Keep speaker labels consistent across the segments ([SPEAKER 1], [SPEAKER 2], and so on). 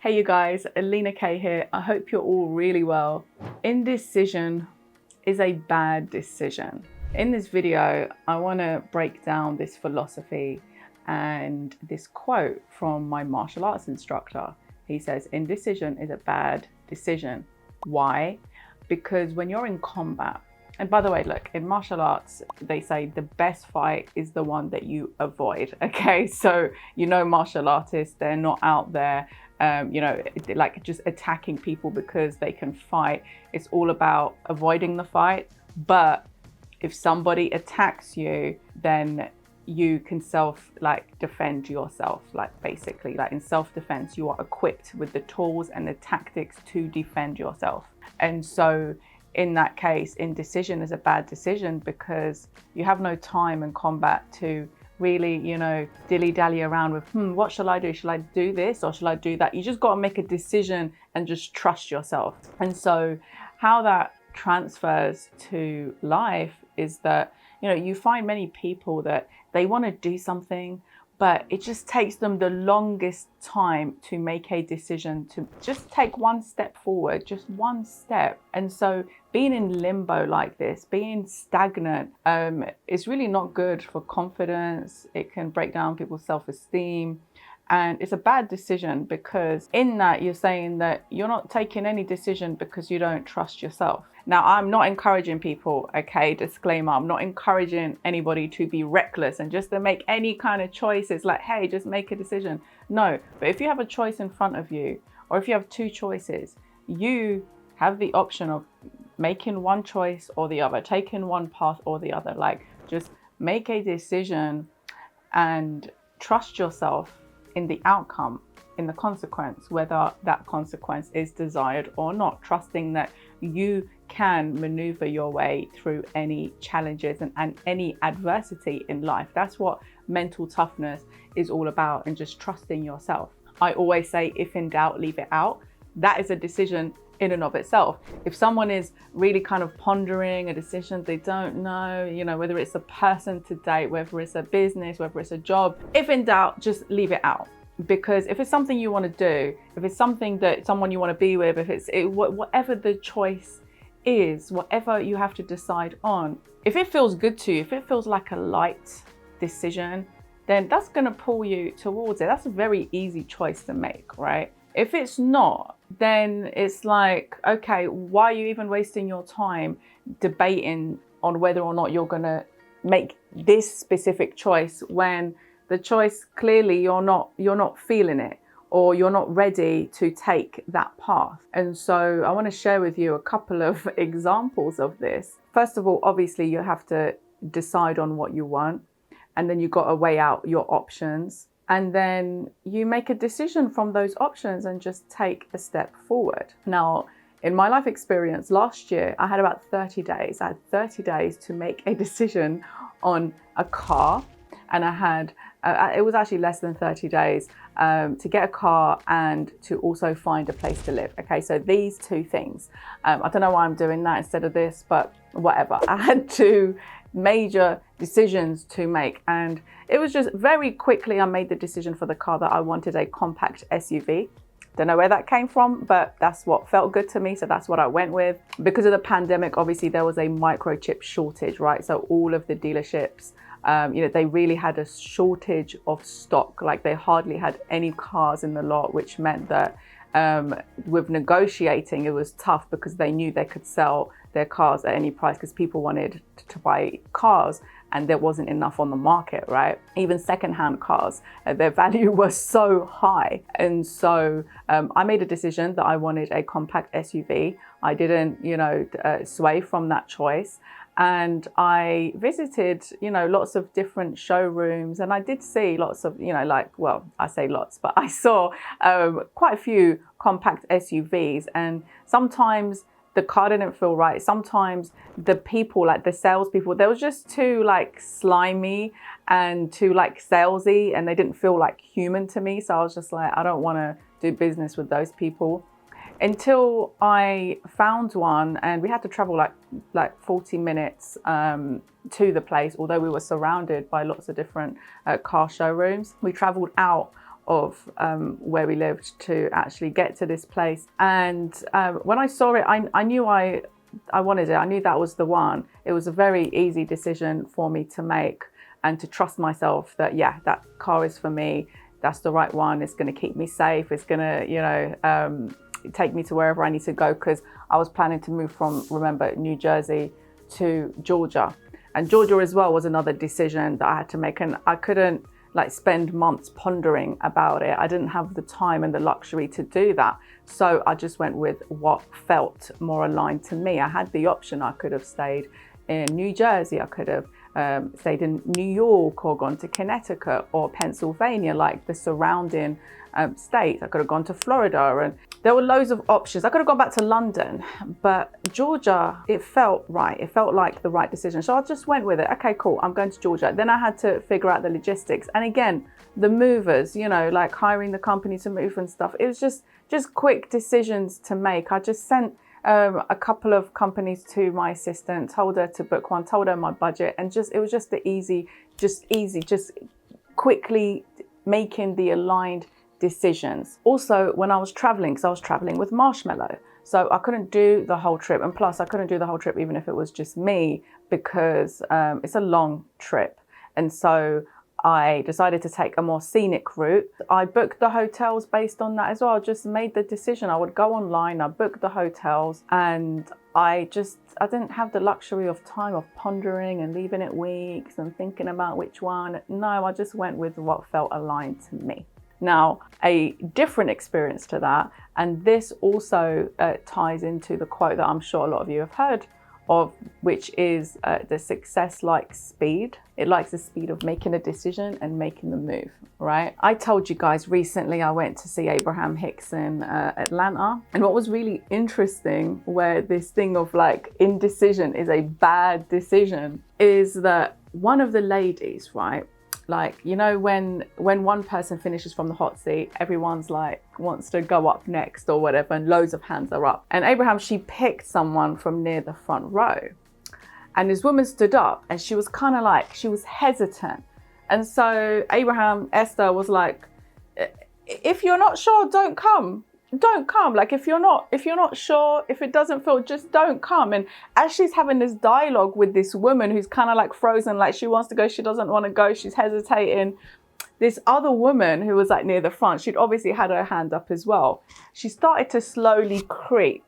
[SPEAKER 1] Hey you guys, Lena K here. I hope you're all really well. Indecision is a bad decision. In this video, I want to break down this philosophy and this quote from my martial arts instructor. He says, indecision is a bad decision. Why? Because when you're in combat, and by the way, look, in martial arts, they say the best fight is the one that you avoid, okay? So, martial artists, they're not out there, like just attacking people because they can fight. It's all about avoiding the fight. But if somebody attacks you, then you can defend yourself, basically in self-defense, you are equipped with the tools and the tactics to defend yourself. And so in that case, indecision is a bad decision because you have no time in combat to really, dilly-dally around with, what shall I do? Shall I do this or shall I do that? You just got to make a decision and just trust yourself. And so how that transfers to life is that, you find many people that they want to do something, but it just takes them the longest time to make a decision, to just take one step forward, just one step. And so being in limbo like this, being stagnant, is really not good for confidence. It can break down people's self-esteem. And it's a bad decision because in that you're saying that you're not taking any decision because you don't trust yourself. Now, I'm not encouraging people, okay, disclaimer, I'm not encouraging anybody to be reckless and just to make any kind of choices like, hey, just make a decision. No, but if you have a choice in front of you, or if you have two choices, you have the option of making one choice or the other, taking one path or the other. Just make a decision and trust yourself in the outcome, in the consequence, whether that consequence is desired or not, trusting that you can maneuver your way through any challenges and any adversity in life. That's what mental toughness is all about, and just trusting yourself. I always say, if in doubt, leave it out. That is a decision in and of itself. If someone is really kind of pondering a decision, they don't know, whether it's a person to date, whether it's a business, whether it's a job, if in doubt, just leave it out. Because if it's something you want to do, if it's something that someone you want to be with, whatever the choice is, whatever you have to decide on, if it feels good to you, if it feels like a light decision, then that's going to pull you towards it. That's a very easy choice to make, right? If it's not, then it's like, okay, why are you even wasting your time debating on whether or not you're going to make this specific choice when the choice, clearly you're not feeling it, or you're not ready to take that path. And so I want to share with you a couple of examples of this. First of all, obviously you have to decide on what you want, and then you've got to weigh out your options, and then you make a decision from those options and just take a step forward. Now, in my life experience last year, I had about 30 days. I had 30 days to make a decision on a car, and I had it was actually less than 30 days to get a car and to also find a place to live. Okay, so these two things. I don't know why I'm doing that instead of this, but whatever. I had two major decisions to make, and it was just very quickly I made the decision for the car that I wanted a compact SUV. Don't know where that came from, but that's what felt good to me, so that's what I went with. Because of the pandemic, obviously there was a microchip shortage, right? So all of the dealerships, they really had a shortage of stock. They hardly had any cars in the lot, which meant that with negotiating, it was tough because they knew they could sell their cars at any price because people wanted to buy cars and there wasn't enough on the market, right? Even secondhand cars, their value was so high. And so I made a decision that I wanted a compact SUV. I didn't, sway from that choice. And I visited, lots of different showrooms, and I did see lots of, I say lots, but I saw quite a few compact SUVs, and sometimes the car didn't feel right. Sometimes the people, the salespeople, they were just too slimy and too salesy, and they didn't feel human to me. So I was just I don't want to do business with those people. Until I found one, and we had to travel like 40 minutes to the place, although we were surrounded by lots of different car showrooms. We traveled out of where we lived to actually get to this place. And when I saw it, I knew I wanted it. I knew that was the one. It was a very easy decision for me to make and to trust myself that, yeah, that car is for me. That's the right one. It's going to keep me safe. It's going to, you know, take me to wherever I need to go, because I was planning to move from, remember, New Jersey to Georgia. And Georgia as well was another decision that I had to make. And I couldn't like spend months pondering about it. I didn't have the time and the luxury to do that. So I just went with what felt more aligned to me. I had the option. I could have stayed in New Jersey. I could have stayed in New York or gone to Connecticut or Pennsylvania, like the surrounding states. I could have gone to Florida, and there were loads of options. I could have gone back to London, but Georgia, it felt right. It felt like the right decision. So I just went with it. Okay, cool. I'm going to Georgia. Then I had to figure out the logistics. And again, the movers, you know, like hiring the company to move and stuff. It was just quick decisions to make. I just sent a couple of companies to my assistant, told her to book one, told her my budget, and it was just quickly making the aligned decisions. Also, when I was traveling, because I was traveling with Marshmallow, so I couldn't do the whole trip, and plus I couldn't do the whole trip even if it was just me, because it's a long trip. And so I decided to take a more scenic route. I booked the hotels based on that as well. I just made the decision. I would go online, I booked the hotels, and I didn't have the luxury of time of pondering and leaving it weeks and thinking about which one. No, I just went with what felt aligned to me. Now, a different experience to that, and this also ties into the quote that I'm sure a lot of you have heard of, which is the success likes speed. It likes the speed of making a decision and making the move, right? I told you guys recently I went to see Abraham Hicks in Atlanta. And what was really interesting, where this thing of like indecision is a bad decision, is that one of the ladies, right? Like, you know, when one person finishes from the hot seat, everyone's like wants to go up next or whatever, and loads of hands are up. And Abraham, she picked someone from near the front row, and this woman stood up and she was kind of like, she was hesitant. And so Esther was like, if you're not sure, don't come. Like, if you're not sure, if it doesn't feel, just don't come. And as she's having this dialogue with this woman who's kind of like frozen, like she wants to go, she doesn't want to go, she's hesitating. This other woman who was like near the front, she'd obviously had her hand up as well. She started to slowly creep,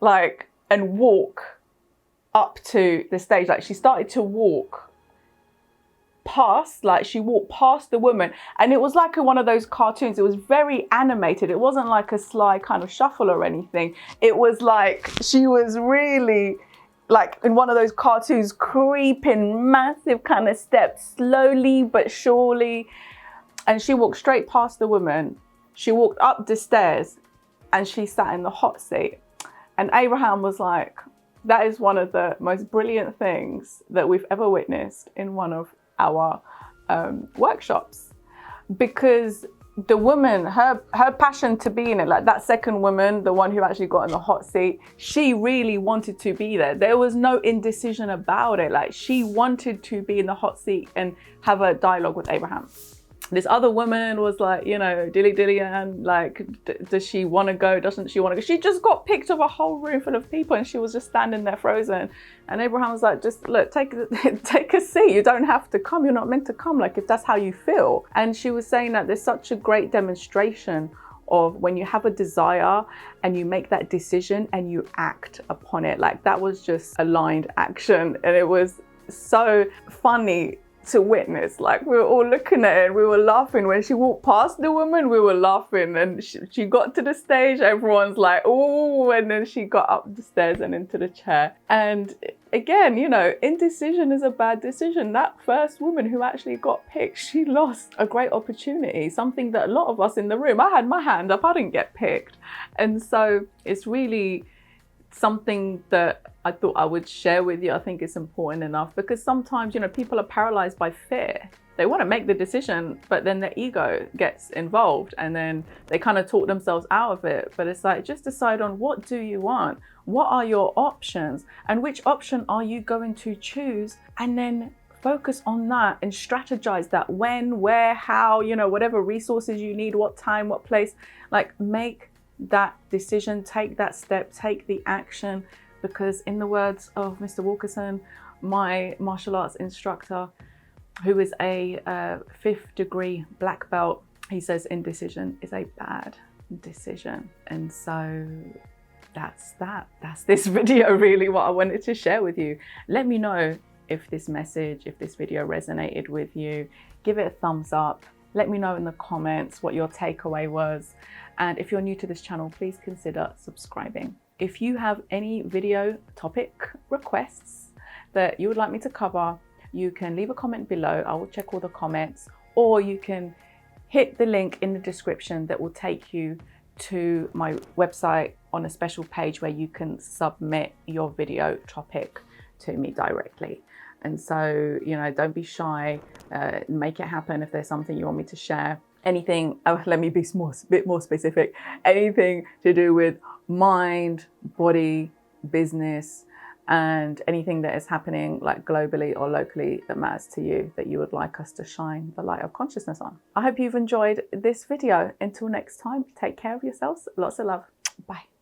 [SPEAKER 1] like, and walk up to the stage. Like, she started to walk past, like she walked past the woman, and it was like one of those cartoons. It was very animated. It wasn't like a sly kind of shuffle or anything. It was like she was really like in one of those cartoons, creeping massive kind of steps, slowly but surely. And she walked straight past the woman. She walked up the stairs and she sat in the hot seat. And Abraham was like, that is one of the most brilliant things that we've ever witnessed in one of our workshops, because the woman, her passion to be in it, like that second woman, the one who actually got in the hot seat, she really wanted to be there. There was no indecision about it. Like, she wanted to be in the hot seat and have a dialogue with Abraham. This other woman was like, you know, dilly and like, does she want to go? Doesn't she want to go? She just got picked of a whole room full of people, and she was just standing there frozen. And Abraham was like, just look, take a seat. You don't have to come. You're not meant to come. Like, if that's how you feel. And she was saying that there's such a great demonstration of when you have a desire and you make that decision and you act upon it. Like, that was just aligned action. And it was so funny to witness. Like, we were all looking at it and we were laughing. When she walked past the woman, we were laughing, and she got to the stage, everyone's like, oh, and then she got up the stairs and into the chair. And again, you know, indecision is a bad decision. That first woman who actually got picked, she lost a great opportunity, something that a lot of us in the room, I had my hand up, I didn't get picked. And so it's really something that I thought I would share with you. I think it's important enough, because sometimes, you know, people are paralyzed by fear. They want to make the decision, but then their ego gets involved and then they kind of talk themselves out of it. But it's like, just decide on, what do you want? What are your options? And which option are you going to choose? And then focus on that and strategize that when, where, how, you know, whatever resources you need, what time, what place, like make that decision, take that step, take the action, because in the words of Mr. Wilkerson, my martial arts instructor, who is a 5th degree black belt, he says indecision is a bad decision. And so that's this video, really what I wanted to share with you. Let me know if this message, if this video resonated with you. Give it a thumbs up. Let me know in the comments what your takeaway was. And if you're new to this channel, please consider subscribing. If you have any video topic requests that you would like me to cover, you can leave a comment below. I will check all the comments, or you can hit the link in the description that will take you to my website on a special page where you can submit your video topic to me directly. And so, you know, don't be shy, make it happen if there's something you want me to share. Anything, oh, let me be bit more specific, anything to do with mind, body, business, and anything that is happening like globally or locally that matters to you, that you would like us to shine the light of consciousness on. I hope you've enjoyed this video. Until next time, take care of yourselves. Lots of love. Bye.